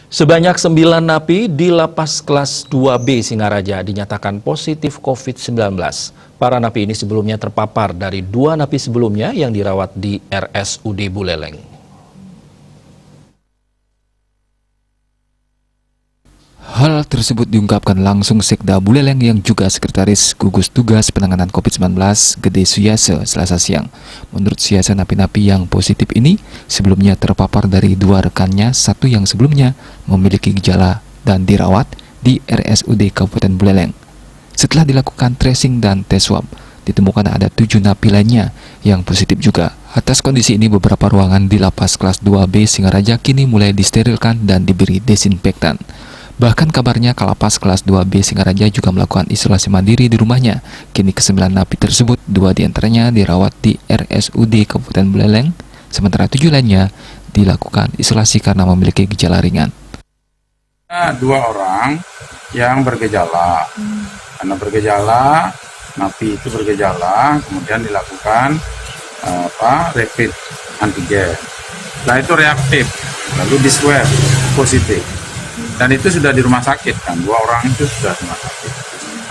Sebanyak 9 napi di lapas kelas 2B Singaraja dinyatakan positif COVID-19. Para napi ini sebelumnya terpapar dari 2 napi sebelumnya yang dirawat di RSUD Buleleng. Hal tersebut diungkapkan langsung Sekda Buleleng yang juga Sekretaris Gugus Tugas Penanganan COVID-19 Gede Suyase Selasa siang. Menurut Suyase, napi-napi yang positif ini sebelumnya terpapar dari 2 rekannya, satu yang sebelumnya memiliki gejala dan dirawat di RSUD Kabupaten Buleleng. Setelah dilakukan tracing dan tes swab, ditemukan ada 7 napi lainnya yang positif juga. Atas kondisi ini, beberapa ruangan di lapas kelas 2B Singaraja kini mulai disterilkan dan diberi desinfektan. Bahkan kabarnya Kalapas kelas 2B Singaraja juga melakukan isolasi mandiri di rumahnya. Kini ke-9 napi tersebut, 2 diantaranya dirawat di RSUD Kabupaten Buleleng, sementara 7 lainnya dilakukan isolasi karena memiliki gejala ringan. 2 orang yang bergejala, karena bergejala, napi itu bergejala, kemudian dilakukan rapid antigen. Setelah itu reaktif, lalu di-swab positif. Dan itu sudah di rumah sakit kan, 2 orang itu sudah di rumah sakit.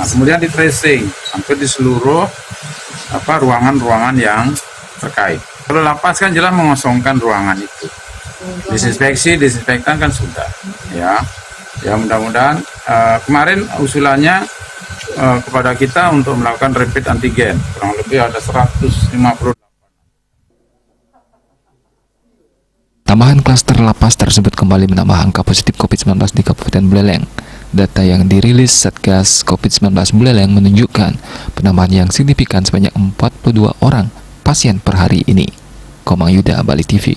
Nah, kemudian di tracing hampir di seluruh ruangan-ruangan yang terkait. Kalau lapas kan jelas mengosongkan ruangan itu. Disinfektan kan sudah. Ya mudah-mudahan kemarin usulannya kepada kita untuk melakukan rapid antigen. Kurang lebih ada 150. Tambahan klaster lapas tersebut kembali menambah angka positif COVID-19 di Kabupaten Buleleng. Data yang dirilis Satgas COVID-19 Buleleng menunjukkan penambahan yang signifikan sebanyak 42 orang pasien per hari ini. Komang Yuda, Bali TV.